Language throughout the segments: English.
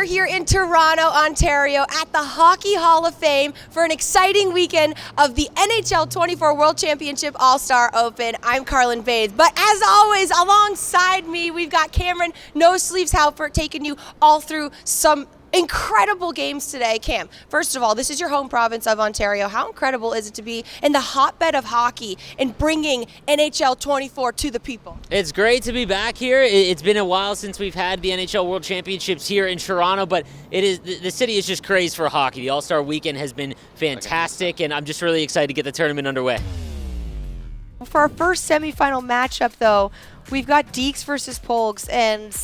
are here in Toronto, Ontario at the Hockey Hall of Fame for an exciting weekend of the NHL 24 World Championship All-Star Open. I'm Carlin Bathe, but as always, alongside me, we've got Cameron No Sleeves Halpert taking you all through some incredible games today. Cam, first of all, this is your home province of Ontario. How incredible is it to be in the hotbed of hockey and bringing NHL 24 to the people? It's great to be back here. It's been a while since we've had the NHL World Championships here in Toronto, but the city is just crazed for hockey. The All-Star Weekend has been fantastic, and I'm just really excited to get the tournament underway. For our first semifinal matchup, though, we've got Deeks versus Polgs, and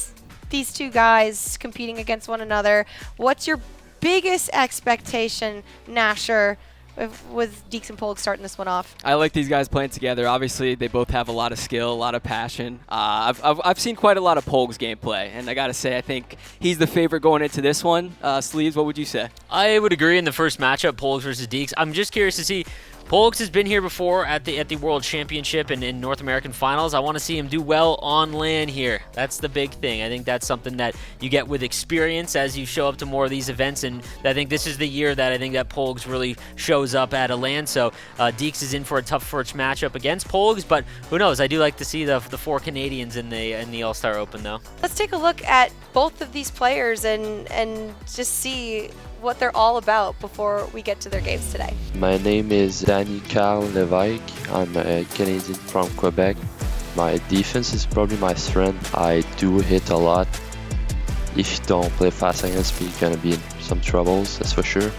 these two guys competing against one another. What's your biggest expectation, Nasher, with Deeks and Polg starting this one off? I like these guys playing together. Obviously, they both have a lot of skill, a lot of passion. I've seen quite a lot of Polg's gameplay, and I got to say, I think he's the favorite going into this one. Sleeves, what would you say? I would agree in the first matchup, Polgs versus Deeks. I'm just curious to see. Polgs has been here before at the World Championship and in North American Finals. I want to see him do well on land here. That's the big thing. I think that's something that you get with experience as you show up to more of these events, and I think this is the year that I think that Polgs really shows up at a land. So Deeks is in for a tough first matchup against Polgs, but who knows? I do like to see the four Canadians in the All-Star Open, though. Let's take a look at both of these players and just see what they're all about before we get to their games today. My name is Danny Carl Levesque. I'm a Canadian from Quebec. My defense is probably my strength. I do hit a lot. If you don't play fast against me, you're gonna be in some troubles, that's for sure.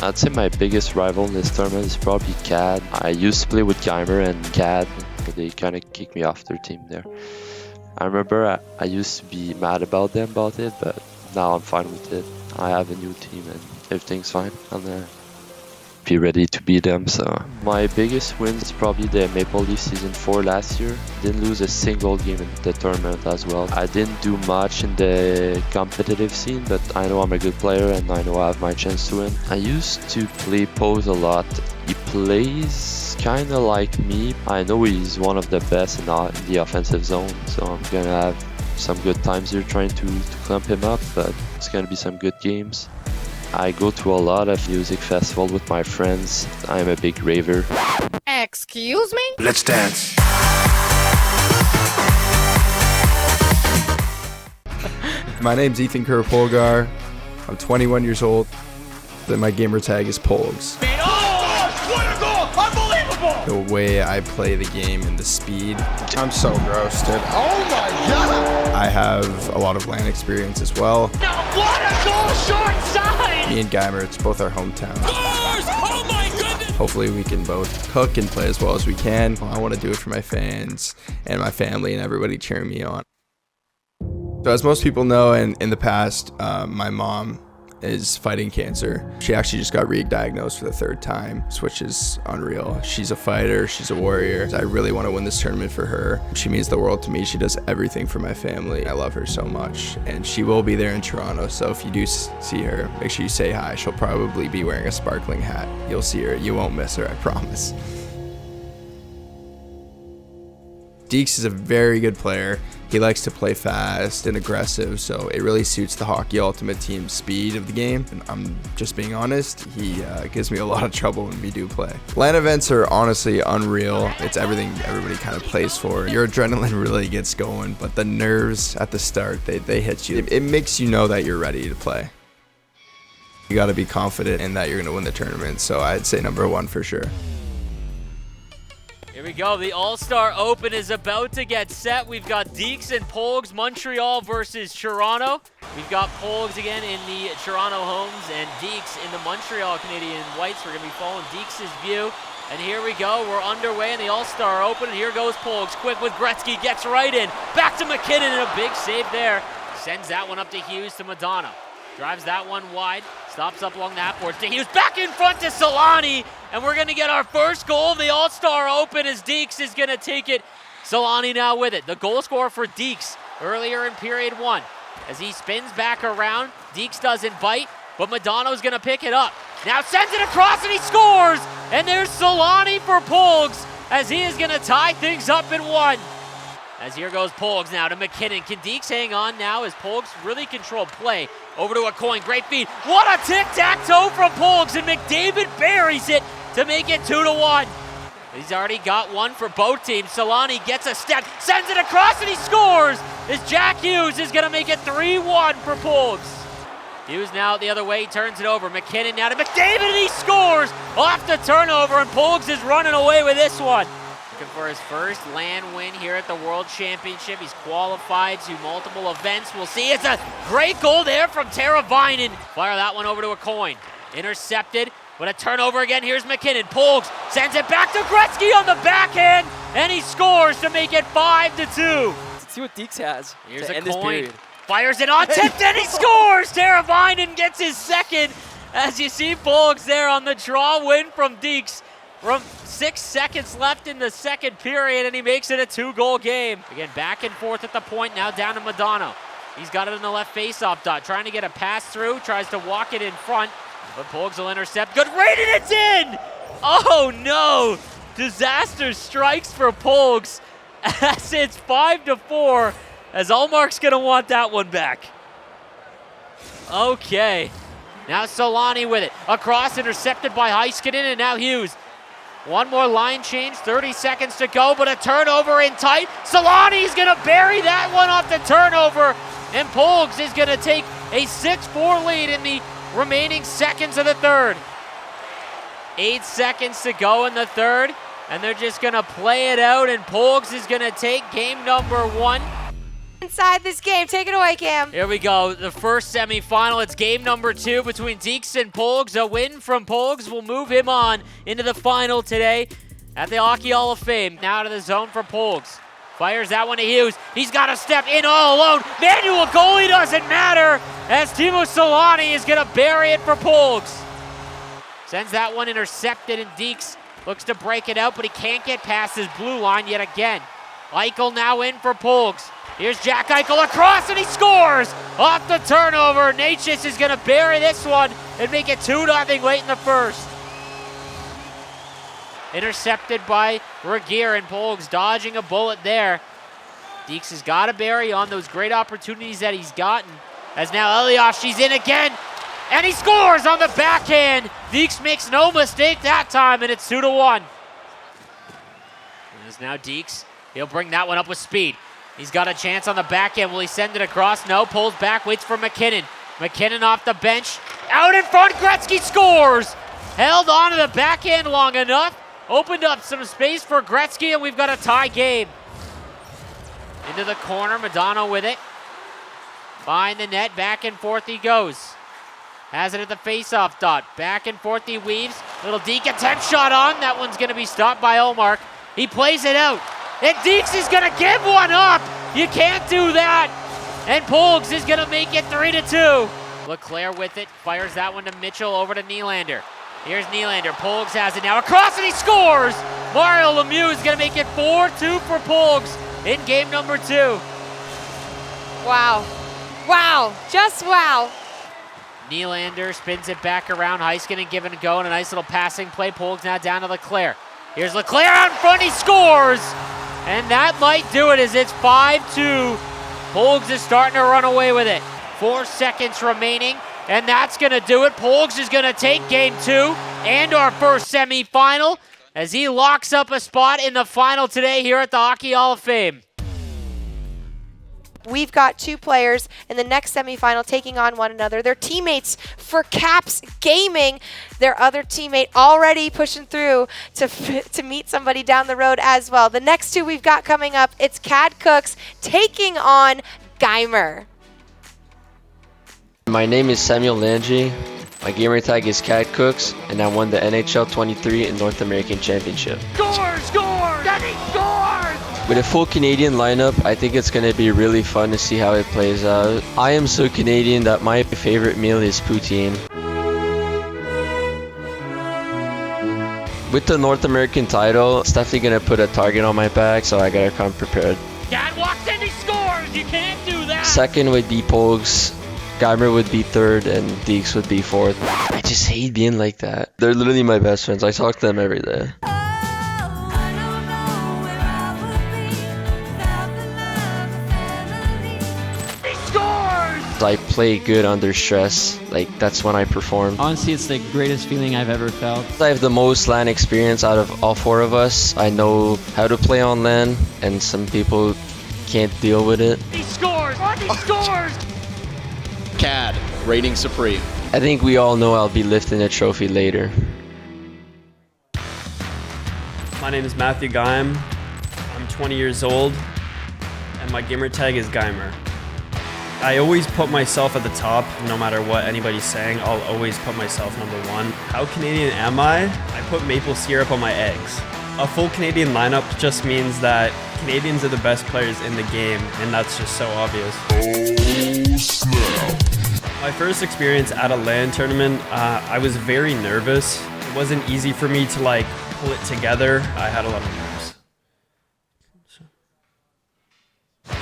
I'd say my biggest rival in this tournament is probably CAD. I used to play with Geimer and CAD, but they kind of kicked me off their team there. I remember I used to be mad about it, but now I'm fine with it. I have a new team and everything's fine. I'm gonna be ready to beat them. So my biggest win is probably the Maple Leaf Season 4 last year. Didn't lose a single game in the tournament as well. I didn't do much in the competitive scene, but I know I'm a good player and I know I have my chance to win. I used to play Pose a lot. He plays kind of like me. I know he's one of the best in the offensive zone, so I'm gonna have some good times here trying to clamp him up, but it's gonna be some good games. I go to a lot of music festivals with my friends. I'm a big raver. Excuse me? Let's dance. My name's Ethan Kerr-Polgar. I'm 21 years old. Then my gamer tag is Polgs. The way I play the game and the speed. I'm so gross, dude. Oh my god! I have a lot of LAN experience as well. Now, what a goal short side! Me and Geimer, it's both our hometowns. Oh my goodness! Hopefully we can both cook and play as well as we can. I want to do it for my fans and my family and everybody cheering me on. So as most people know, in the past, my mom is fighting cancer. She actually just got re-diagnosed for the third time, which is unreal. She's a fighter, she's a warrior. I really want to win this tournament for her. She means the world to me. She does everything for my family. I love her so much, and she will be there in Toronto, so if you do see her, make sure you say hi. She'll probably be wearing a sparkling hat. You'll see her, you won't miss her, I promise. Deeks is a very good player. He likes to play fast and aggressive, so it really suits the Hockey Ultimate Team's speed of the game. And I'm just being honest, he gives me a lot of trouble when we do play. LAN events are honestly unreal. It's everything everybody kind of plays for. Your adrenaline really gets going, but the nerves at the start, they hit you. It makes you know that you're ready to play. You got to be confident in that you're going to win the tournament, so I'd say #1 for sure. Here we go. The All-Star Open is about to get set. We've got Deeks and Polgs, Montreal versus Toronto. We've got Polgs again in the Toronto homes and Deeks in the Montreal Canadian whites. We're going to be following Deeks' view. And here we go. We're underway in the All-Star Open. And here goes Polgs. Quick with Gretzky. Gets right in. Back to McKinnon and a big save there. Sends that one up to Hughes to Madonna. Drives that one wide. Stops up along the half boards to Hughes. Back in front to Solani. And we're going to get our first goal of the All-Star Open as Deeks is going to take it. Solani now with it. The goal scorer for Deeks earlier in period 1. As he spins back around, Deeks doesn't bite, but Madonna's going to pick it up. Now sends it across and he scores! And there's Solani for Polgs as he is going to tie things up in 1. As here goes Polgs now to McKinnon. Can Deeks hang on now as Polgs really control play? Over to a coin, great feed. What a tic-tac-toe from Polgs, and McDavid buries it to make it 2-1. He's already got one for both teams. Solani gets a step, sends it across, and he scores! As Jack Hughes is gonna make it 3-1 for Polgs. Hughes now the other way, turns it over. McKinnon now to McDavid, and he scores off the turnover, and Polgs is running away with this one. Looking for his first land win here at the World Championship. He's qualified to multiple events. We'll see. It's a great goal there from Teravainen. Fire that one over to a coin. Intercepted, but a turnover again. Here's McKinnon. Polgs sends it back to Gretzky on the backhand, and he scores to make it 5-2. Let's see what Deeks has Here's to a end this coin. period. Fires it on, tipped, and he scores! Teravainen gets his second. As you see Polgs there on the draw win from Deeks. From 6 seconds left in the second period, and he makes it a 2-goal game. Again, back and forth at the point, now down to Madonna. He's got it in the left faceoff dot, trying to get a pass through, tries to walk it in front, but Polgs will intercept. Good rate, and it's in! Oh no! Disaster strikes for Polgs as it's 5-4, as Ullmark's gonna want that one back. Okay, now Solani with it. Across, intercepted by Heiskanen, and now Hughes. One more line change, 30 seconds to go, but a turnover in tight. Solani's gonna bury that one off the turnover, and Polgs is gonna take a 6-4 lead in the remaining seconds of the third. 8 seconds to go in the third, and they're just gonna play it out, and Polgs is gonna take game number 1. Inside this game, take it away, Cam. Here we go, the first semifinal. It's game number 2 between Deeks and Polgs. A win from Polgs will move him on into the final today at the Hockey Hall of Fame. Now to the zone for Polgs. Fires that one to Hughes. He's got to step in all alone. Manual goalie doesn't matter, as Timo Solani is going to bury it for Polgs. Sends that one intercepted, and Deeks looks to break it out, but he can't get past his blue line yet again. Eichel now in for Polgs. Here's Jack Eichel across, and he scores off the turnover. Natchez is going to bury this one and make it 2-0 late in the first. Intercepted by Regier, and Polgs dodging a bullet there. Deeks has got to bury on those great opportunities that he's gotten. As now Elias, she's in again, and he scores on the backhand. Deeks makes no mistake that time, and it's 2-1. There's now Deeks. He'll bring that one up with speed. He's got a chance on the back end. Will he send it across? No. Pulls back, waits for McKinnon. McKinnon off the bench. Out in front, Gretzky scores! Held on to the backhand long enough. Opened up some space for Gretzky, and we've got a tie game. Into the corner, Madonna with it. Behind the net, back and forth he goes. Has it at the face-off dot. Back and forth he weaves. Little Deke attempt shot on. That one's going to be stopped by Ullmark. He plays it out. And Deeks is going to give one up. You can't do that. And Polgs is going to make it 3-2. LeClaire with it. Fires that one to Mitchell, over to Nylander. Here's Nylander. Polgs has it now. Across, and he scores. Mario Lemieux is going to make it 4-2 for Polgs in game number 2. Wow. Wow. Just wow. Nylander spins it back around. Heiskanen giving a go, and a nice little passing play. Polgs now down to LeClaire. Here's LeClaire out in front. He scores. And that might do it, as it's 5-2. Polgs is starting to run away with it. 4 seconds remaining, and that's going to do it. Polgs is going to take game 2 and our first semifinal as he locks up a spot in the final today here at the Hockey Hall of Fame. We've got 2 players in the next semifinal taking on one another. They're teammates for Caps Gaming. Their other teammate already pushing through to meet somebody down the road as well. The next 2 we've got coming up, it's Cad Cooks taking on Geimer. My name is Samuel Lange. My gamer tag is Cat Cooks, and I won the NHL 23 and North American Championship. Scores! And he scores! With a full Canadian lineup, I think it's going to be really fun to see how it plays out. I am so Canadian that my favorite meal is poutine. With the North American title, it's definitely going to put a target on my back, so I got to come prepared. Cad walks in, he scores! You can't do that! Second would be Polgs. Geimer would be third, and Deeks would be fourth. I just hate being like that. They're literally my best friends. I talk to them every day. I play good under stress. Like, that's when I perform. Honestly, it's the greatest feeling I've ever felt. I have the most LAN experience out of all 4 of us. I know how to play on LAN, and some people can't deal with it. He scores! He scores! CAD, reigning supreme. I think we all know I'll be lifting a trophy later. My name is Matthew Geim. I'm 20 years old, and my gamer tag is Geimer. I always put myself at the top, no matter what anybody's saying. I'll always put myself #1. How Canadian am I? I put maple syrup on my eggs. A full Canadian lineup just means that Canadians are the best players in the game, and that's just so obvious. My first experience at a LAN tournament, I was very nervous. It wasn't easy for me to like pull it together. I had a lot of nerves.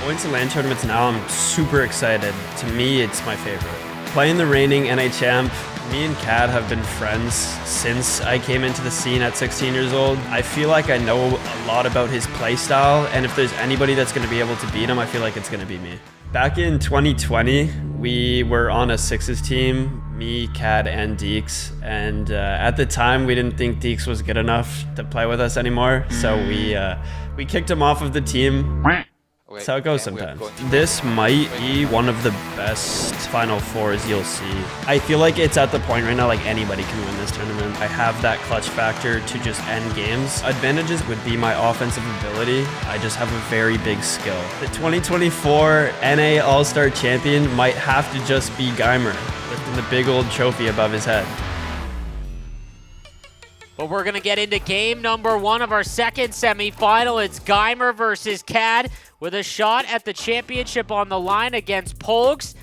Going to LAN tournaments now, I'm super excited. To me, it's my favorite. Playing the reigning NA champ, me and Cad have been friends since I came into the scene at 16 years old. I feel like I know a lot about his playstyle, and if there's anybody that's going to be able to beat him, I feel like it's going to be me. Back in 2020, we were on a sixes team, me, Cad, and Deeks, and at the time, we didn't think Deeks was good enough to play with us anymore, so we kicked him off of the team. That's how it goes sometimes. This might be one of the best Final Fours you'll see. I feel like it's at the point right now like anybody can win this tournament. I have that clutch factor to just end games. Advantages would be my offensive ability. I just have a very big skill. The 2024 NA All-Star champion might have to just be Geimer, lifting the big old trophy above his head. But we're going to get into game #1 of our second semifinal. It's Geimer versus Cad with a shot at the championship on the line against Polgs.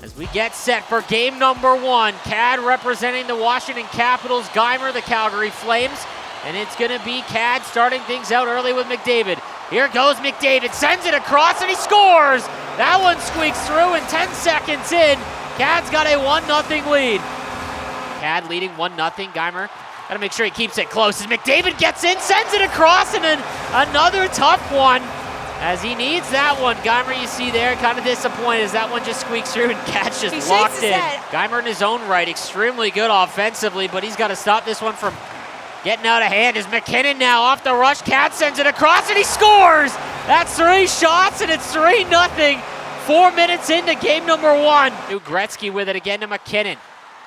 As we get set for game #1, Cad representing the Washington Capitals, Geimer the Calgary Flames. And it's going to be Cad starting things out early with McDavid. Here goes McDavid, sends it across, and he scores! That one squeaks through, and 10 seconds in, Cad's got a 1-0 lead. Cad leading 1-0, Geimer. Gotta make sure he keeps it close as McDavid gets in, sends it across, and then another tough one as he needs that one. Geimer, you see there, kind of disappointed as that one just squeaks through and Cat's just locked in. Geimer in his own right, extremely good offensively, but he's got to stop this one from getting out of hand as McKinnon now off the rush. Cat sends it across and he scores! That's 3 shots and it's 3-0. 4 minutes into game #1. New Gretzky with it again to McKinnon.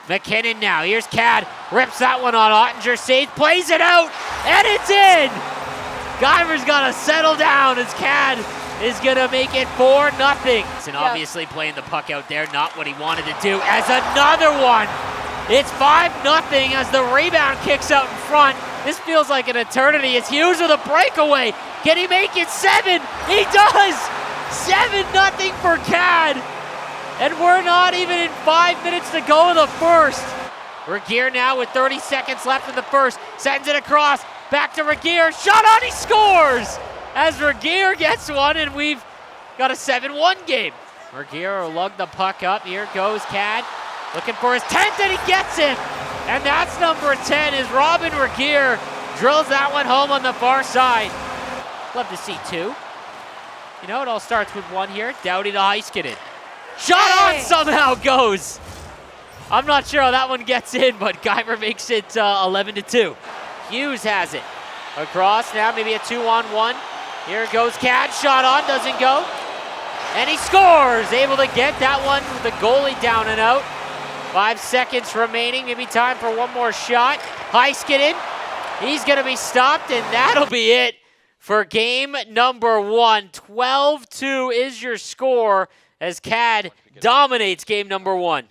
McKinnon now, here's Cad, rips that one on Ottinger, saves, plays it out, and it's in! Geimer's gotta settle down as Cad is gonna make it 4-0. And obviously playing the puck out there, not what he wanted to do, as another one! It's 5-0 as the rebound kicks out in front. This feels like an eternity as Hughes with a breakaway. Can he make it 7? He does! 7-0 for Cad! And we're not even in 5 minutes to go in the first. Regier now with 30 seconds left in the first. Sends it across. Back to Regier. Shot on, he scores! As Regier gets one, and we've got a 7-1 game. Regier will lug the puck up. Here goes Cad. Looking for his 10th, and he gets it! And that's number 10 as Robin Regier drills that one home on the far side. Love to see 2. You know, it all starts with 1 here. Doughty to Heiskanen. Shot on somehow goes. I'm not sure how that one gets in, but Geimer makes it 11-2. Hughes has it. Across now, maybe a 2-on-1. Here goes Cad, shot on, doesn't go. And he scores, able to get that one with the goalie down and out. 5 seconds remaining, maybe time for one more shot. Heiskanen, he's gonna be stopped, and that'll be it for game #1. 12-2 is your score as Cad dominates game #1.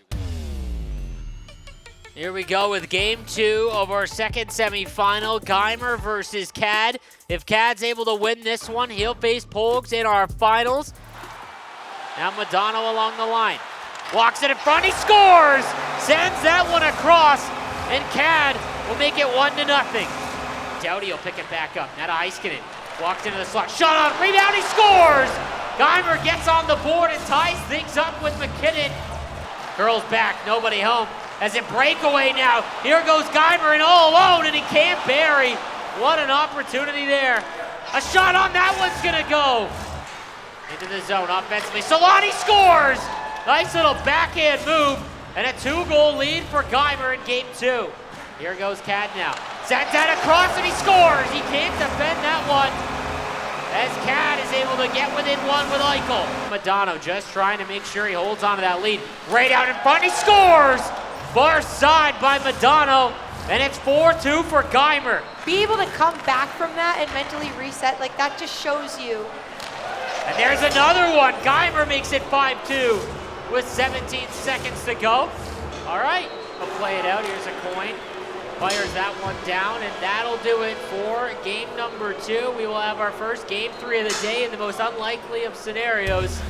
Here we go with game 2 of our second semifinal, Geimer versus Cad. If Cad's able to win this one, he'll face Polgs in our finals. Now Madonna along the line. Walks it in front, he scores! Sends that one across, and Cad will make it 1-0. Doughty will pick it back up. Now to Heiskanen. Walks into the slot, shot on, rebound, he scores! Geimer gets on the board and ties things up with McKinnon. Curls back, nobody home. As a breakaway now, here goes Geimer and all alone, and he can't bury. What an opportunity there. A shot on that one's gonna go. Into the zone offensively, Solani scores! Nice little backhand move, and a 2-goal lead for Geimer in game 2. Here goes Cad now. Sends that across and he scores. He can't defend that one, as Cad is able to get within one with Eichel. Madonna just trying to make sure he holds on to that lead. Right out in front, he scores! Far side by Madonna, and it's 4-2 for Geimer. Be able to come back from that and mentally reset, like that just shows you. And there's another one. Geimer makes it 5-2 with 17 seconds to go. All right, we'll play it out. Here's a coin. Fires that one down, and that'll do it for game number 2. We will have our first game 3 of the day in the most unlikely of scenarios.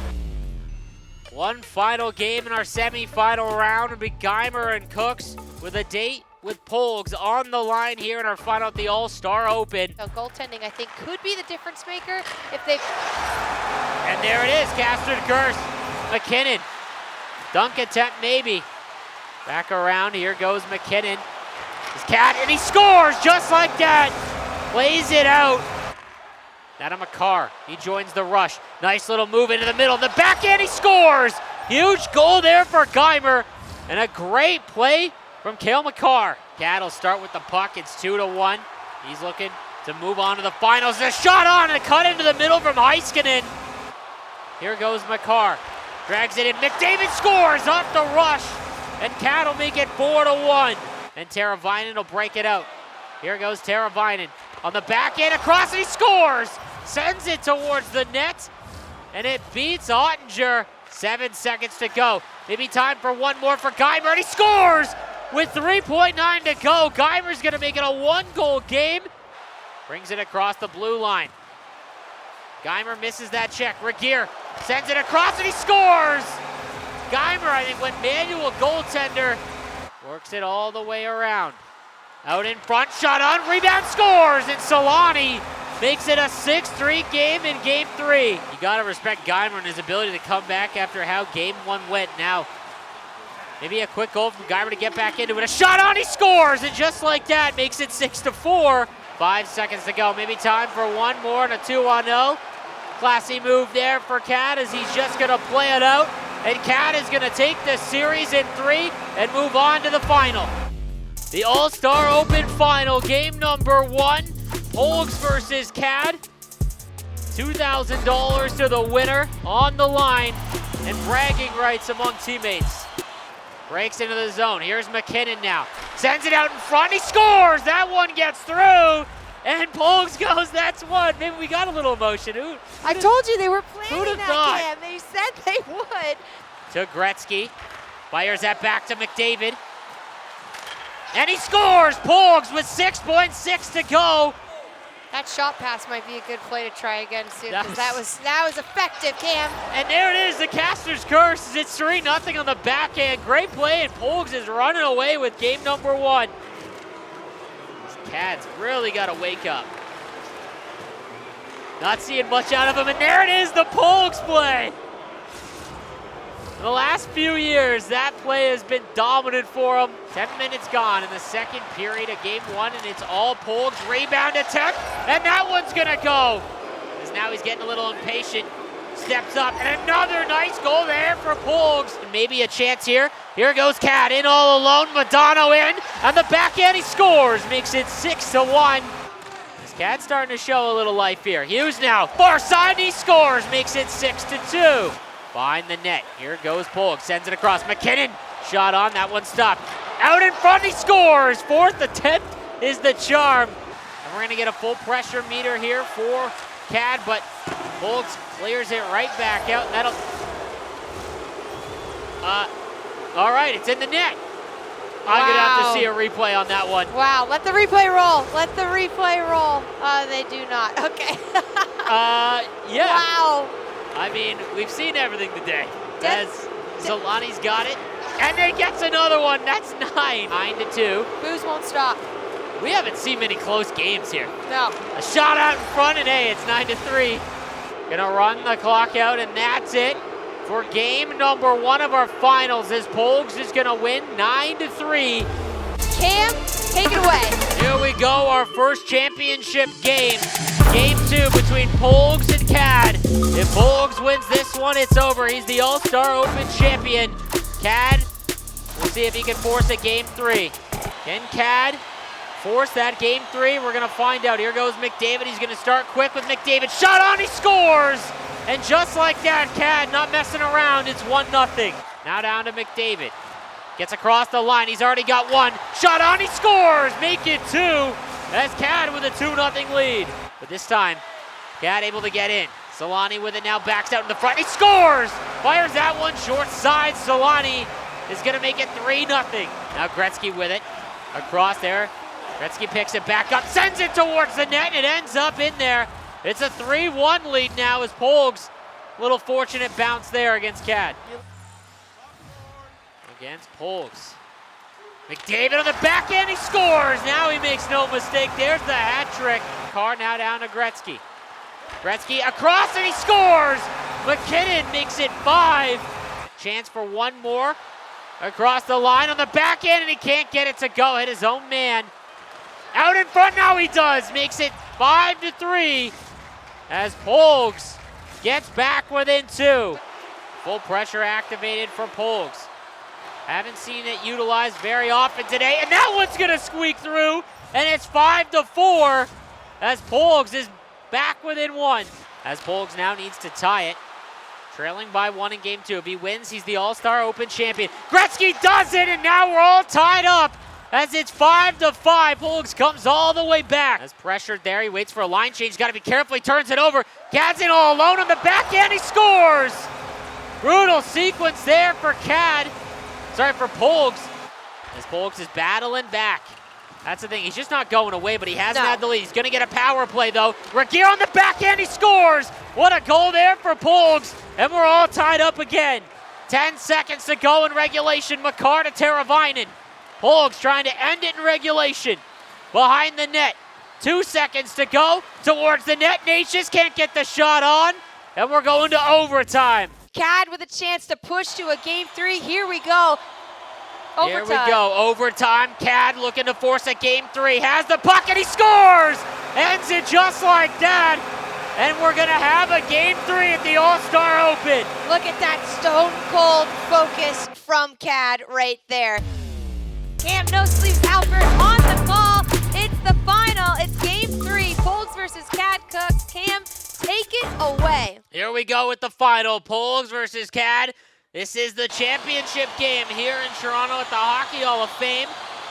One final game in our semifinal round will be Geimer and Cooks with a date with Polgs on the line here in our final at the All-Star Open. So goaltending, I think, could be the difference maker if they... And there it is, Castered Curse. McKinnon. Dunk attempt, maybe. Back around, here goes McKinnon. His Cat, and he scores just like that. Plays it out. Adam McCarr, he joins the rush. Nice little move into the middle. The backhand, he scores. Huge goal there for Geimer. And a great play from Cale McCarr. Cat will start with the puck. It's 2-1. He's looking to move on to the finals. A shot on and a cut into the middle from Heiskanen. Here goes McCarr. Drags it in. McDavid scores off the rush. And Cat will make it 4-1. And Teravainen will break it out. Here goes Teravainen. On the backhand across, and he scores! Sends it towards the net. And it beats Ottinger. 7 seconds to go. Maybe time for one more for Geimer, and he scores! With 3.9 to go. Geimer's gonna make it a 1-goal game. Brings it across the blue line. Geimer misses that check. Regier sends it across, and he scores! Geimer, I think, went manual goaltender. Works it all the way around. Out in front, shot on, rebound, scores! And Solani makes it a 6-3 game in game 3. You gotta respect Geimer and his ability to come back after how game 1 went. Now, maybe a quick goal from Geimer to get back into it. A shot on, he scores! And just like that, makes it 6-4. 5 seconds to go. Maybe time for one more and a 2-0. Classy move there for Cat as he's just gonna play it out. And Cat is gonna take this series in 3 and move on to the final. The All-Star Open Final, game number 1, Polgs versus Cad. $2,000 to the winner on the line, and bragging rights among teammates. Breaks into the zone. Here's McKinnon now. Sends it out in front. He scores! That one gets through, and Polgs goes, that's one. Maybe we got a little emotion. I told you they were planning who'd have that, thought? Cam. They said they would. To Gretzky. Fires that back to McDavid. And he scores! Polgs with 6.6 to go. That shot pass might be a good play to try again soon, That because that was effective, Cam. And there it is, the Caster's Curse. It's 3-0 on the backhand. Great play, and Polgs is running away with game number 1. These Cats really got to wake up. Not seeing much out of him, and there it is, the Polgs play. In the last few years, that play has been dominant for him. 10 minutes gone in the second period of game 1, and it's all Polgs. Rebound attempt, and that one's gonna go. Because now he's getting a little impatient. Steps up, and another nice goal there for Polgs. And maybe a chance here. Here goes Cat in all alone. Madonna in, and the backhand he scores. Makes it 6-1. This Cat's starting to show a little life here. Hughes now, far side, he scores. Makes it 6-2. Behind the net, here goes Polg, sends it across. McKinnon, shot on, that one stopped. Out in front, he scores! 4th attempt is the charm. And we're gonna get a full pressure meter here for Cad, but Polg clears it right back out, and that'll... all right, it's in the net. I'm gonna have to see a replay on that one. Wow, let the replay roll. Let the replay roll. They do not, okay. Yeah. Wow. I mean, we've seen everything today. As Solani's got it, and then gets another one. That's 9-2. Booze won't stop. We haven't seen many close games here. No. A shot out in front, and hey, it's 9-3. Gonna run the clock out, and that's it for game number 1 of our finals, as Polgs is gonna win 9-3. Cam, take it away. Here we go, our first championship game. Game 2 between Polgs and Cad. If Polgs wins this one, it's over. He's the All-Star Open champion. Cad, we'll see if he can force a Game 3. Can Cad force that Game 3? We're gonna find out. Here goes McDavid. He's gonna start quick with McDavid. Shot on, he scores! And just like that, Cad not messing around. It's 1-0. Now down to McDavid. Gets across the line. He's already got one. Shot on, he scores! Make it 2. That's Cad with a 2-0 lead. But this time, Cad able to get in. Solani with it now, backs out in the front. He scores! Fires that one short side. Solani is gonna make it 3-0. Now Gretzky with it. Across there. Gretzky picks it back up, sends it towards the net, and it ends up in there. It's a 3-1 lead now as Polgs. Little fortunate bounce there against Cad. Against Polgs. McDavid on the back end, he scores! Now he makes no mistake. There's the hat trick. Carr now down to Gretzky. Gretzky across and he scores! McKinnon makes it 5. Chance for one more. Across the line on the back end, and he can't get it to go. Hit his own man. Out in front now he does. Makes it 5-3 as Polgs gets back within 2. Full pressure activated for Polgs. Haven't seen it utilized very often today, and that one's gonna squeak through, and it's 5-4 as Polgs is back within 1. As Polgs now needs to tie it. Trailing by 1 in Game 2. If he wins, he's the All-Star Open champion. Gretzky does it, and now we're all tied up as it's 5-5. Polgs comes all the way back. As pressured there, he waits for a line change. He's got to be careful. He turns it over. Cad's in all alone on the back end. He scores! Brutal sequence there for Cad. Sorry, for Polgs. As Polgs is battling back. That's the thing. He's just not going away, but he hasn't had the lead. He's going to get a power play, though. Regier on the back end. He scores! What a goal there for Polgs. And we're all tied up again. 10 seconds to go in regulation. Makar to Teravainen. Polgs trying to end it in regulation. Behind the net. 2 seconds to go. Towards the net. Natchez can't get the shot on. And we're going to overtime. Cad with a chance to push to a Game 3. Here we go. Overtime. Here we go. Overtime. Cad looking to force a Game 3. Has the puck and he scores! Ends it just like that. And we're going to have a Game 3 at the All-Star Open. Look at that stone cold focus from Cad right there. Cam No Sleeves Alford on the call. It's the final. It's Game 3. Polgs versus Cad Cooks. Cam, take it away. Here we go with the final. Polgs versus Cad. This is the championship game here in Toronto at the Hockey Hall of Fame.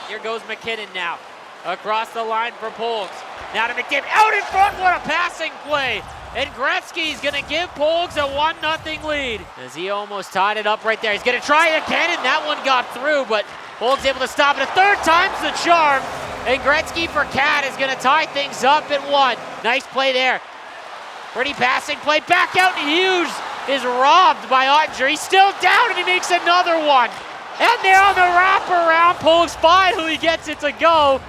Here goes McKinnon now. Across the line for Polgs. Now to McDavid. Out in front. What a passing play. And Gretzky's going to give Polgs a 1-0 lead. As he almost tied it up right there. He's going to try it again, and that one got through, but Polgs able to stop it. A third time's the charm. And Gretzky for Cad is going to tie things up at 1. Nice play there. Pretty passing play. Back out, and Hughes is robbed by Ottinger. He's still down, and he makes another one. And they're on the wraparound. Polgs finally gets it to go.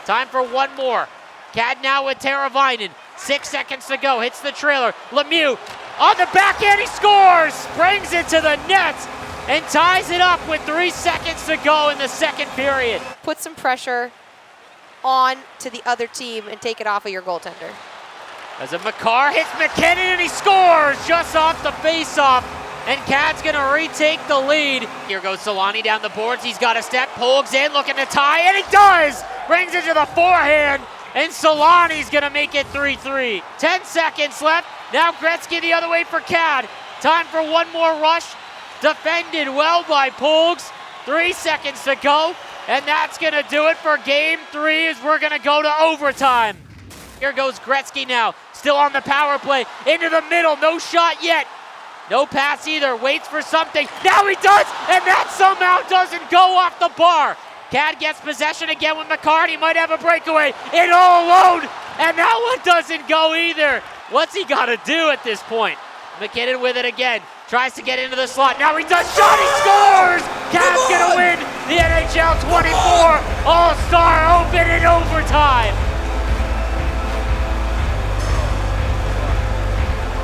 Time for one more. Cad now with Teravainen. 6 seconds to go. Hits the trailer. Lemieux on the back end. He scores. Springs it to the net and ties it up with 3 seconds to go in the second period. Put some pressure on to the other team and take it off of your goaltender. As a Makar hits McKinnon and he scores just off the face-off. And Cad's going to retake the lead. Here goes Solani down the boards. He's got a step. Polgs in looking to tie, and he does! Brings it to the forehand, and Solani's going to make it 3-3. 10 seconds left. Now Gretzky the other way for Cad. Time for one more rush. Defended well by Polgs. 3 seconds to go, and that's going to do it for Game 3 as we're going to go to overtime. Here goes Gretzky now. Still on the power play. Into the middle. No shot yet. No pass either. Waits for something. Now he does, and that somehow doesn't go off the bar. Cad gets possession again with Makar. He might have a breakaway. In all alone, and that one doesn't go either. What's he got to do at this point? McKinnon with it again. Tries to get into the slot. Now he does. Shot, he scores! Cad's going to win the NHL 24 All-Star Open in overtime.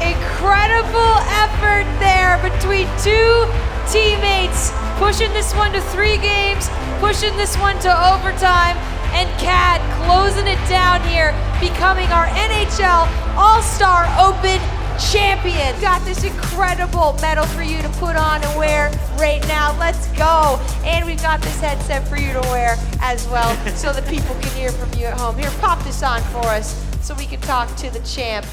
Incredible effort there between two teammates, pushing this one to 3 games, pushing this one to overtime, and Cad closing it down here, becoming our NHL All-Star Open champion. Got this incredible medal for you to put on and wear right now. Let's go. And we've got this headset for you to wear as well so that people can hear from you at home. Here, pop this on for us so we can talk to the champ.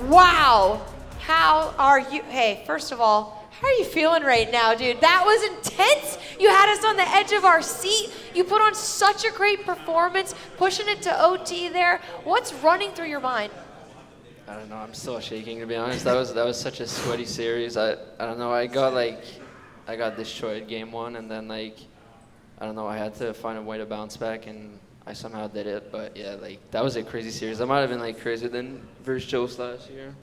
Wow. How are you? Hey, first of all, how are you feeling right now, dude? That was intense. You had us on the edge of our seat. You put on such a great performance, pushing it to OT there. What's running through your mind? I don't know. I'm still shaking, to be honest. That was such a sweaty series. I don't know. I got destroyed game one, and then I don't know. I had to find a way to bounce back, and I somehow did it. But yeah, that was a crazy series. That might have been crazier than versus Joe's last year.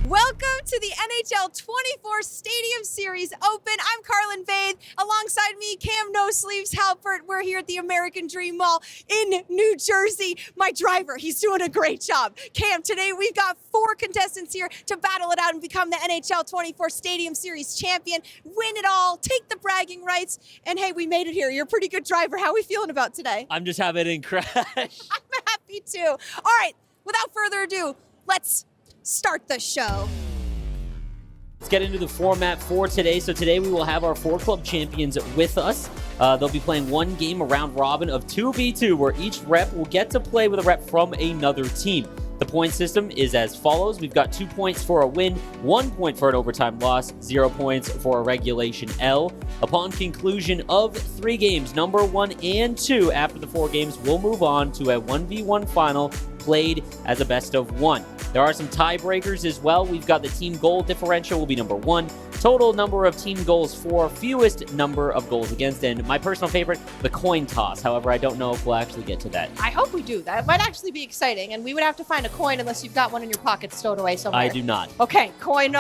Welcome to the NHL 24 Stadium Series Open. I'm Carlin Vaith. Alongside me, Cam No Sleeves Halpert. We're here at the American Dream Mall in New Jersey. My driver, he's doing a great job. Cam, today we've got 4 contestants here to battle it out and become the NHL 24 Stadium Series champion, win it all, take the bragging rights, and hey, we made it here. You're a pretty good driver. How are we feeling about today? I'm just happy I didn't crash. I'm happy too. All right, without further ado, let's start the show. Let's get into the format for today. So today we will have our 4 club champions with us. They'll be playing one game, a round robin of 2v2, where each rep will get to play with a rep from another team. The point system is as follows. We've got 2 points for a win, 1 point for an overtime loss, 0 points for a regulation L. Upon conclusion of 3 games, number 1 and 2, after the 4 games, we'll move on to a 1v1 final played as a best of 1. There are some tiebreakers as well. We've got the team goal differential will be number 1, total number of team goals for, fewest number of goals against, and my personal favorite, the coin toss. However, I don't know if we'll actually get to that. I hope we do. That might actually be exciting, and we would have to find a coin unless you've got one in your pocket stowed away somewhere. I do not. Okay, coin,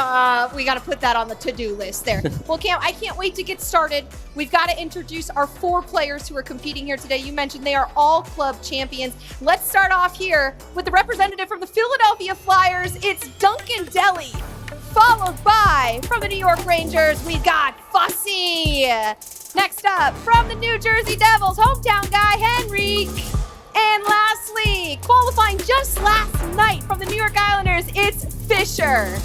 we got to put that on the to-do list there. Well, Cam, I can't wait to get started. We've got to introduce our 4 players who are competing here today. You mentioned they are all club champions. Let's start off here with the representative from the Philadelphia Flyers. It's Duncan Deli. Followed by, from the New York Rangers, we've got Fussy. Next up, from the New Jersey Devils, hometown guy, Henrique. And lastly, qualifying just last night from the New York Islanders, it's Fisher.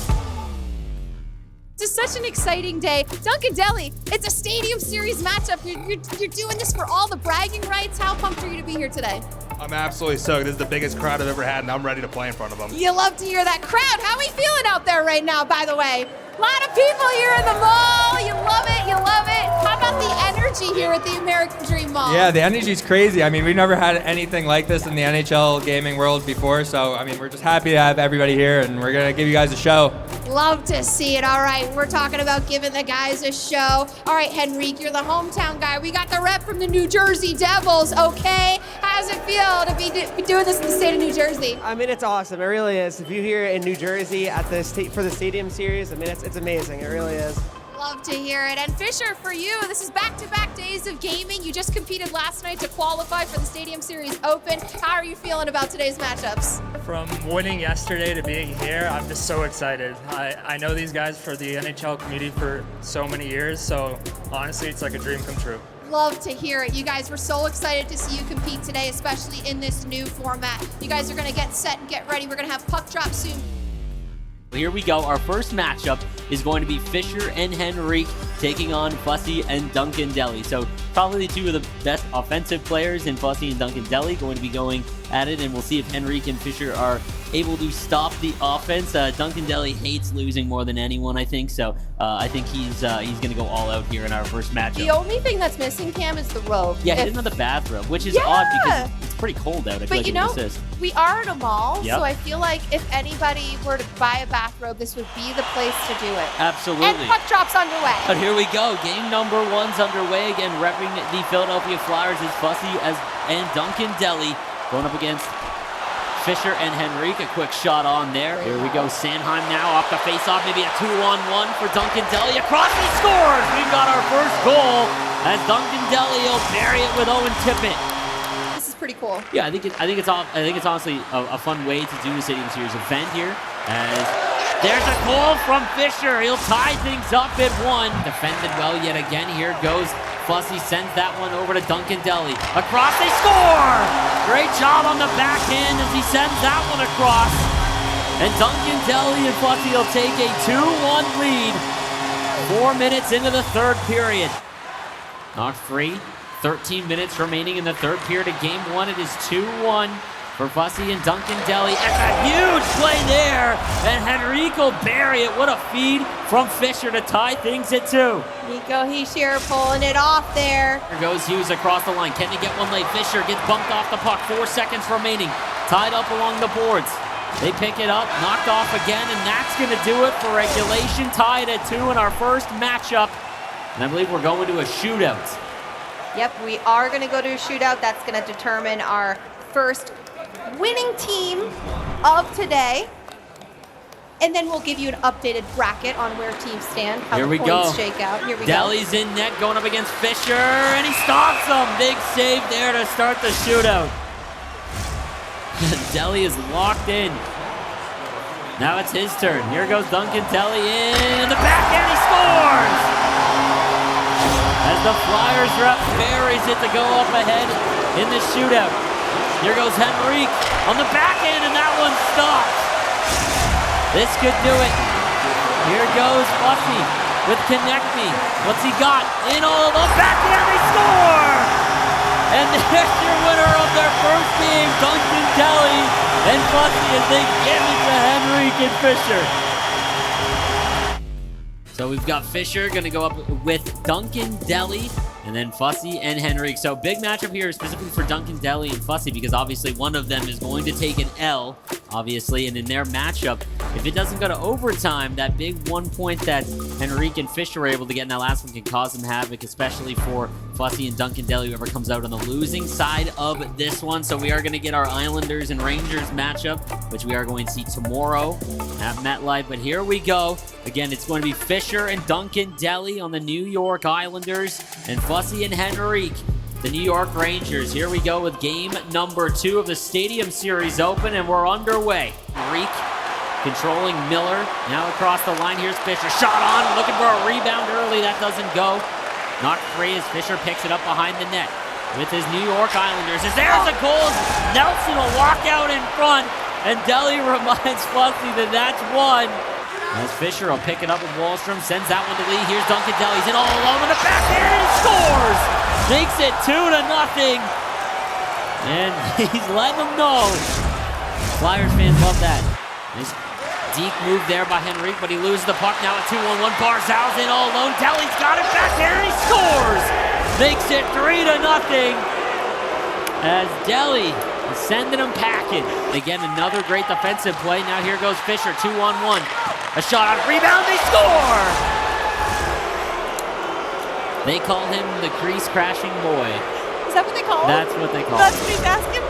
It's such an exciting day. Duncan Deli, it's a Stadium Series matchup. You're doing this for all the bragging rights. How pumped are you to be here today? I'm absolutely stoked. This is the biggest crowd I've ever had, and I'm ready to play in front of them. You love to hear that crowd. How are we feeling out there right now, by the way? A lot of people here in the mall. You love it. You love it. How about the energy here at the American Dream Mall? Yeah, the energy's crazy. I mean, we've never had anything like this in the NHL gaming world before, so, I mean, we're just happy to have everybody here, and we're going to give you guys a show. Love to see it. All right, we're talking about giving the guys a show. All right, Henrique, you're the hometown guy. We got the rep from the New Jersey Devils, okay? How does it feel to be doing this in the state of New Jersey? I mean, it's awesome. It really is. If you're here in New Jersey at the for the Stadium Series, I mean, it's amazing. It really is. Love to hear it. And Fisher, for you, this is back-to-back days of gaming. You just competed last night to qualify for the Stadium Series Open. How are you feeling about today's matchups? From winning yesterday to being here, I'm just so excited. I know these guys for the NHL community for so many years, so honestly, it's like a dream come true. Love to hear it. You guys, we're so excited to see you compete today, especially in this new format. You guys are going to get set and get ready. We're going to have puck drop soon. Here we go. Our first matchup is going to be Fisher and Henrique taking on Fussy and Duncan Deli. So probably 2 of the best offensive players in Fussy and Duncan Deli going to be going at it, and we'll see if Henrique and Fisher are able to stop the offense. Duncan Deli hates losing more than anyone, I think, so I think he's going to go all out here in our first matchup. The only thing that's missing, Cam, is the robe. Yeah, he didn't have the bathrobe, which is odd because it's pretty cold out. I feel like you know, we are in a mall, so I feel like if anybody were to buy a bathrobe, this would be the place to do it. Absolutely. And puck drop's underway. But here we go. Game number 1's underway. Again, repping the Philadelphia Flyers is Fussy and Duncan Deli going up against Fisher and Henrique. A quick shot on there. Here we go. Sanheim now off the faceoff. Maybe a 2-on-1 for Duncan Deli. Across, he scores! We've got our first goal as Duncan Deli will bury it with Owen Tippett. This is pretty cool. Yeah, I think it's honestly a fun way to do the Stadium Series event here. As there's a goal from Fisher. He'll tie things up at 1. Defended well yet again. Here goes Fussy sends that one over to Duncan Deli. Across, they score! Great job on the backhand as he sends that one across. And Duncan Deli and Fussy will take a 2-1 lead. 4 minutes into the third period. Knocked free. 13 minutes remaining in the third period of game one. It is 2-1 for Fussy and Duncan Deli. That's a huge play there. And Henrique will bury it. What a feed from Fisher to tie things at 2. Nico Hischier pulling it off there. Here goes Hughes across the line. Can they get one late? Fisher gets bumped off the puck. 4 seconds remaining. Tied up along the boards. They pick it up, knocked off again, and that's going to do it for regulation. Tied at 2 in our first matchup. And I believe we're going to a shootout. Yep, we are going to go to a shootout. That's going to determine our first winning team of today. And then we'll give you an updated bracket on where teams stand, how Here the we points go. shake out. Here we Deli's in net going up against Fisher, and he stops him. Big save there to start the shootout. Deli is locked in. Now it's his turn. Here goes Duncan Deli in the backhand. He scores! As the Flyers rep buries it to go up ahead in the shootout. Here goes Henrique on the backhand, and that one stops. This could do it. Here goes Fussy with Connect Me. What's he got? In all the backhand, they score! And there's your winner of their first game, Duncan Deli and Fussy, as they give it to Henrique and Fisher. So we've got Fisher going to go up with Duncan Deli, and then Fussy and Henrique. So big matchup here specifically for Duncan Deli and Fussy, because obviously one of them is going to take an L, obviously, and in their matchup, if it doesn't go to overtime, that big 1 point that Henrique and Fisher were able to get in that last one can cause them havoc, especially for Fussy and Duncan Deli, whoever comes out on the losing side of this one. So we are going to get our Islanders and Rangers matchup, which we are going to see tomorrow at MetLife. But here we go. Again, it's going to be Fisher and Duncan Deli on the New York Islanders, and Fussy and Henrique, the New York Rangers. Here we go with game number 2 of the Stadium Series Open, and we're underway. Henrique controlling Miller. Now across the line, here's Fisher. Shot on, looking for a rebound early. That doesn't go. Knocked free as Fisher picks it up behind the net with his New York Islanders. As there's a goal, Nelson will walk out in front, and Deli reminds Fussy that that's one. As Fisher will pick it up with Wallstrom, sends that one to Lee. Here's Duncan Deli. He's in all alone in the backhand, and he scores! Makes it 2-0. And he's letting them know. Flyers fans love that. Nice deep move there by Henrique, but he loses the puck now at 2-1-1. Barzal's in all alone. Deli's got it back here, and he scores! Makes it 3-0. As Deli is sending him packing. Again, another great defensive play. Now here goes Fisher, 2-on-1. A shot on rebound, they score! They call him the crease crashing boy. Is that what they call him? That's what they call That's him. what he's asking?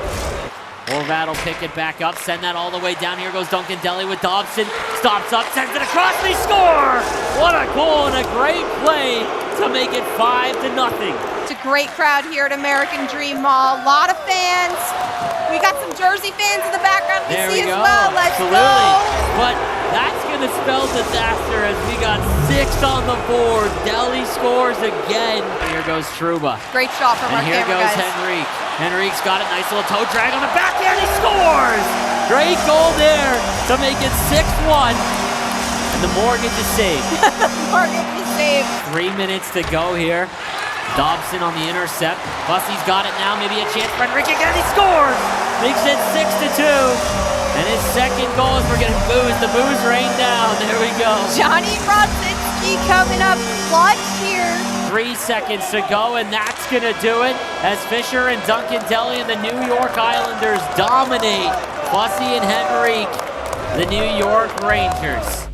Horvat will pick it back up, send that all the way down. Here goes Duncan Deli with Dobson. Stops up, sends it across, they score! What a goal and a great play to make it 5-0. It's a great crowd here at American Dream Mall. A lot of fans. We got some Jersey fans in the background we There see we as go. well. Let's Absolutely. go. But that's going to spell disaster as we got 6 on the board. Deli scores again. Here goes Trouba. Great shot from And our here camera goes guys. Henrique. Henrique's got a nice little toe drag on the backhand. He scores! Great goal there to make it 6-1. And the mortgage is saved. Mortgage is saved. 3 minutes to go here. Dobson on the intercept. Fussy's got it now. Maybe a chance for Henrique again. He scores! Makes it 6-2. And his second goal is we're getting booze. The booze rain down. There we go. Johnny Brodzinski coming up clutch here. 3 seconds to go, and that's going to do it as Fisher and Duncan Deli and the New York Islanders dominate Fussy and Henrique, the New York Rangers.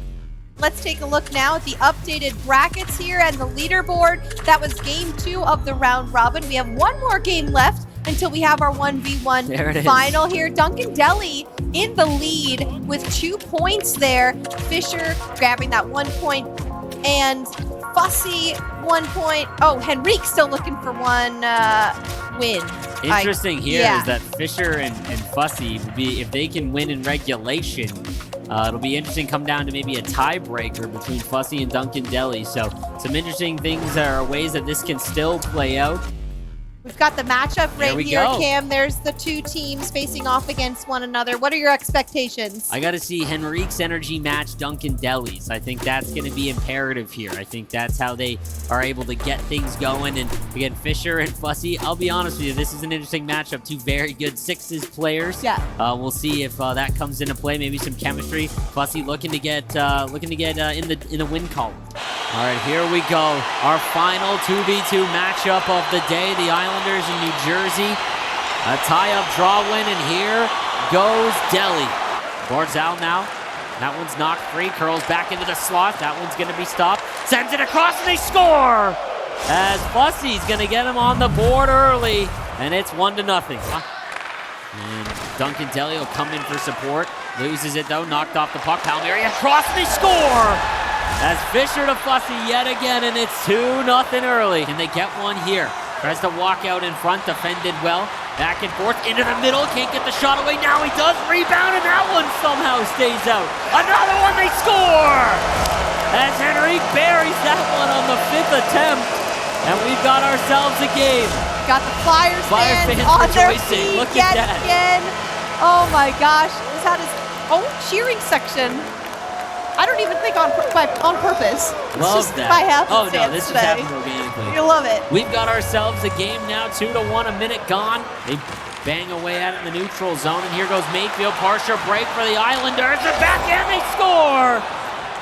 Let's take a look now at the updated brackets here and the leaderboard. That was game 2 of the round robin. We have one more game left until we have our 1v1 There it is. final here. Duncan Deli in the lead with 2 points there. Fisher grabbing that 1 point, and Fussy 1 point. Oh, Henrique still looking for one win. Interesting here is yeah. that Fisher and Fussy, if they can win in regulation, It'll be interesting come down to maybe a tiebreaker between Fussy and Duncan Deli. So some interesting things or ways that this can still play out. We've got the matchup right here, go. Cam. There's the two teams facing off against one another. What are your expectations? I got to see Henrique's energy match Duncan Deli's. I think that's going to be imperative here. I think that's how they are able to get things going. And again, Fisher and Fussy, I'll be honest with you, this is an interesting matchup. Two very good sixes players. Yeah. We'll see if that comes into play. Maybe some chemistry. Fussy looking to get in the win column. All right, here we go. Our final 2v2 matchup of the day. The Islanders in New Jersey. A tie-up draw win, and here goes Deli. Barzal now. That one's knocked free. Curls back into the slot. That one's going to be stopped. Sends it across, and they score! As Fussy's going to get him on the board early, and it's 1-0. And Duncan Deli will come in for support. Loses it, though. Knocked off the puck. Palmieri across, and they score! As Fisher to Fussy yet again, and it's 2-0 early. And they get one here. Tries to walk out in front, defended well. Back and forth, into the middle, can't get the shot away. Now he does, rebound, and that one somehow stays out. Another one, they score! As Henrique buries that one on the 5th attempt. And we've got ourselves a game. Got the Flyers fans on their feet Look at that. again. Oh my gosh, he's had his own cheering section. I don't even think on purpose. It's Love just that. by happenstance Oh no, this just today. happened organically. You love it. We've got ourselves a game now, 2-1, a minute gone. They bang away at it in the neutral zone, and here goes Mayfield, partial break for the Islanders. They're back in, they score!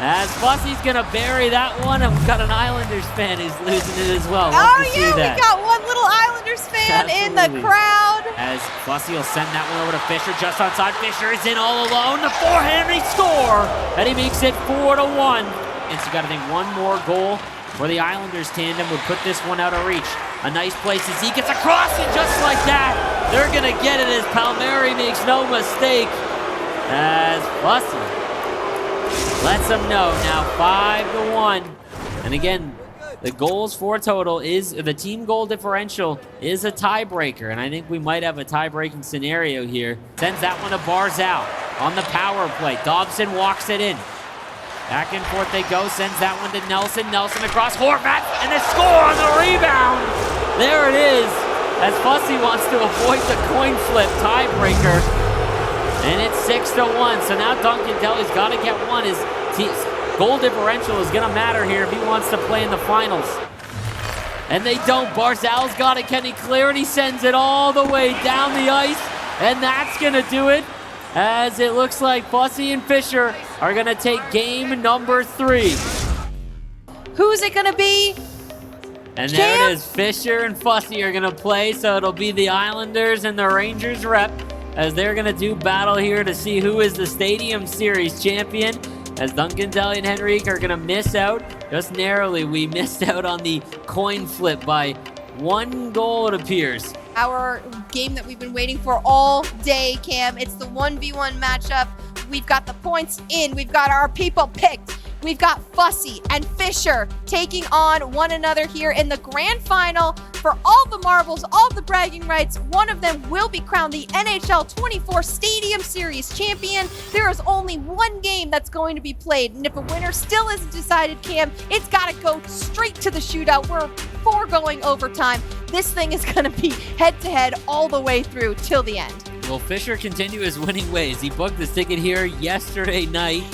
As Fussy's gonna bury that one, and we've got an Islanders fan who's losing it as well. Love to see that. We got one little Islanders fan in the crowd. As Fussy will send that one over to Fisher, just outside. Fisher is in all alone. The forehand, they score! And he makes it 4-1. And so you gotta think one more goal for the Islanders tandem would put this one out of reach. A nice place as he gets across, and just like that, they're gonna get it as Palmieri makes no mistake. As Fussy lets them know now 5-1. And again, the goals for total is, the team goal differential is a tiebreaker. And I think we might have a tie-breaking scenario here. Sends that one to Barzal on the power play. Dobson walks it in. Back and forth they go, sends that one to Nelson. Nelson across Horvat, and a score on the rebound. There it is, as Fussy wants to avoid the coin flip tiebreaker. And it's 6-1. So now Duncan Deli's got to get one. His goal differential is going to matter here if he wants to play in the finals. And they don't. Barzal's got it. Can he clear it? He sends it all the way down the ice. And that's going to do it, as it looks like Fussy and Fisher are going to take game number 3. Who's it going to be? And there it is. Fisher and Fussy are going to play. So it'll be the Islanders and the Rangers rep, as they're going to do battle here to see who is the Stadium Series champion, as Duncan Deli and Henrique are going to miss out just narrowly. We missed out on the coin flip by 1 goal, it appears. Our game that we've been waiting for all day, Cam. It's the 1v1 matchup. We've got the points in. We've got our people picked. We've got Fussy and Fisher taking on one another here in the grand final for all the marbles, all the bragging rights. One of them will be crowned the NHL 24 Stadium Series champion. There is only one game that's going to be played, and if a winner still isn't decided, Cam, it's got to go straight to the shootout. We're foregoing overtime. This thing is going to be head-to-head all the way through till the end. Will Fisher continue his winning ways? He booked his ticket here yesterday night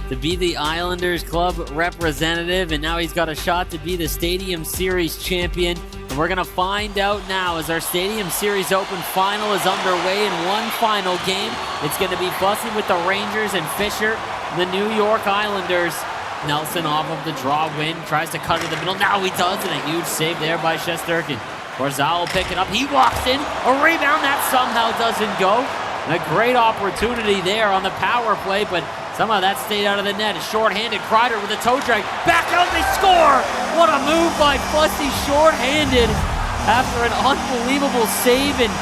to be the Islanders club representative, and now he's got a shot to be the Stadium Series champion. And we're going to find out now as our Stadium Series Open final is underway in one final game. It's going to be Fussy with the Rangers and Fisher, the New York Islanders. Nelson off of the draw win, tries to cut to the middle. Now he does, and a huge save there by Shesterkin. Barzal will pick it up. He walks in, a rebound that somehow doesn't go. And a great opportunity there on the power play, but somehow that stayed out of the net. A short-handed Kreider with a toe drag. Back out, they score! What a move by Fussy, short-handed after an unbelievable save and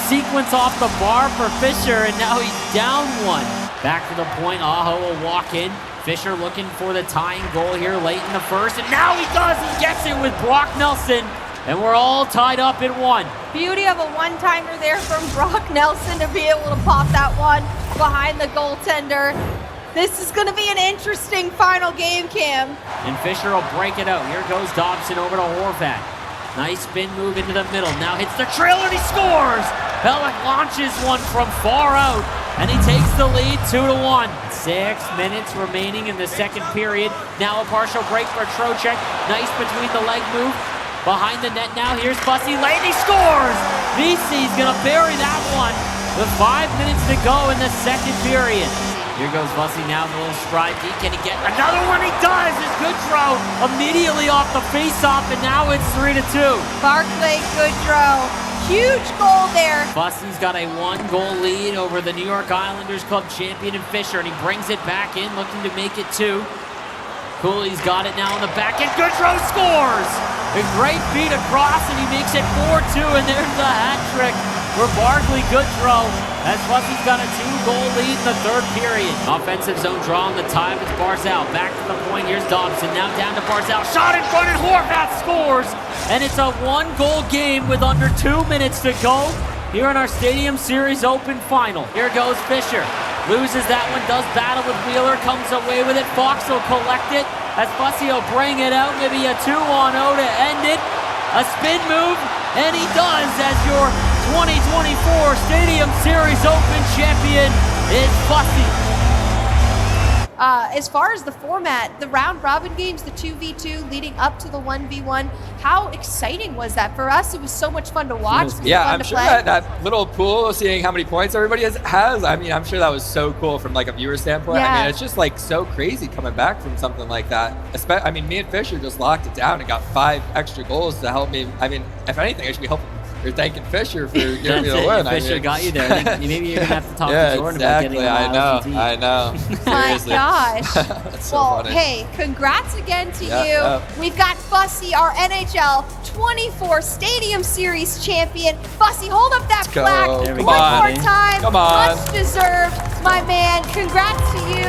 sequence off the bar for Fisher, and now he's down one. Back to the point, Aho will walk in. Fisher looking for the tying goal here late in the first, and now he does! He gets it with Brock Nelson, and we're all tied up at 1. Beauty of a one-timer there from Brock Nelson to be able to pop that one. behind the goaltender. This is going to be an interesting final game, Cam. And Fisher will break it out. Here goes Dobson over to Horvat. Nice spin move into the middle. Now hits the trail and he scores! Bellick launches one from far out, and he takes the lead 2-1. 6 minutes remaining in the second period. Now a partial break for Trocheck. Nice between the leg move. Behind the net now, here's Bussy late, he scores! VC's gonna bury that one with 5 minutes to go in the second period. Here goes Bussy now, a little stride deep. Can he get another one? He does! It's Goodrow immediately off the face-off, and now it's 3-2. Barclay Goodrow, huge goal there. Bussy's got a 1-goal lead over the New York Islanders club champion in Fisher, and he brings it back in, looking to make it 2. Cooley's got it now on the back end. Goodrow scores! A great beat across, and he makes it 4-2, and there's the hat trick for Barclay Goodrow, as Bussy's got a 2-goal lead in the third period. Offensive zone draw on the tie with Barzal. Back to the point, here's Dobson, now down to Barzal. Shot in front, and Horvat scores! And it's a 1-goal game with under 2 minutes to go here in our Stadium Series Open final. Here goes Fisher. Loses that one, does battle with Wheeler, comes away with it. Fox will collect it as Bussy will bring it out. Maybe a 2-on-0 to end it. A spin move, and he does, as your 2024 Stadium Series Open champion is Bussy. As far as the format, the round robin games, the 2v2 leading up to the 1v1, how exciting was that for us? It was so much fun to watch. It was Yeah, fun I'm to sure play. that little pool, seeing how many points everybody has, I mean, I'm sure that was so cool from like a viewer standpoint. I Yeah. mean, it's just like so crazy coming back from something like that. I mean, me and Fisher just locked it down and got 5 extra goals to help me. I mean, if anything, I should be helping. You're thanking Fisher for giving me the win. Fisher got you there. I think maybe you're going to have to talk yeah, to Jordan exactly. about getting I know. My Seriously. gosh. That's so Well, funny. hey, congrats again to Yeah, you. yeah. We've got Bussy, our NHL 24 Stadium Series champion. Bussy, hold up that Let's go. plaque There we one go. more time. Come on. Much deserved, my man. Congrats to you.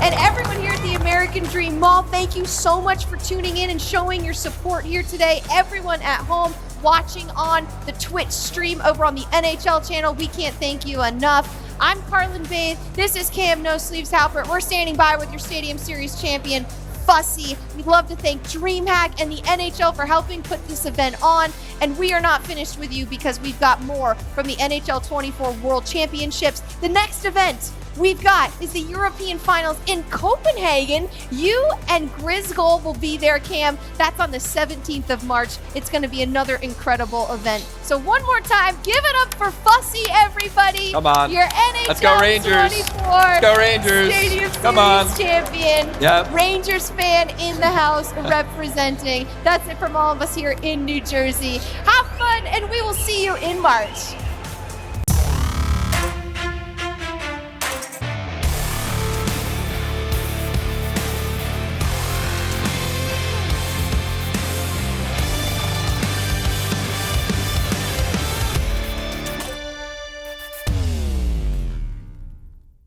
And everyone here at the American Dream Mall, thank you so much for tuning in and showing your support here today. Everyone at home watching on the Twitch stream over on the NHL channel, we can't thank you enough. I'm Carlin Bathe. This is Cam No Sleeves Halpert. We're standing by with your Stadium Series champion, Bussy. We'd love to thank DreamHack and the NHL for helping put this event on. And we are not finished with you, because we've got more from the NHL 24 World Championships. The next event we've got is the European Finals in Copenhagen. You and Grizgold will be there, Cam. That's on the 17th of March. It's going to be another incredible event. So one more time, give it up for Bussy, everybody. Come on. Your NHL Let's go Rangers. 24 Let's go Rangers. Stadium Come on. Series champion. Yep. Rangers fan in the house representing. That's it from all of us here in New Jersey. Have fun, and we will see you in March.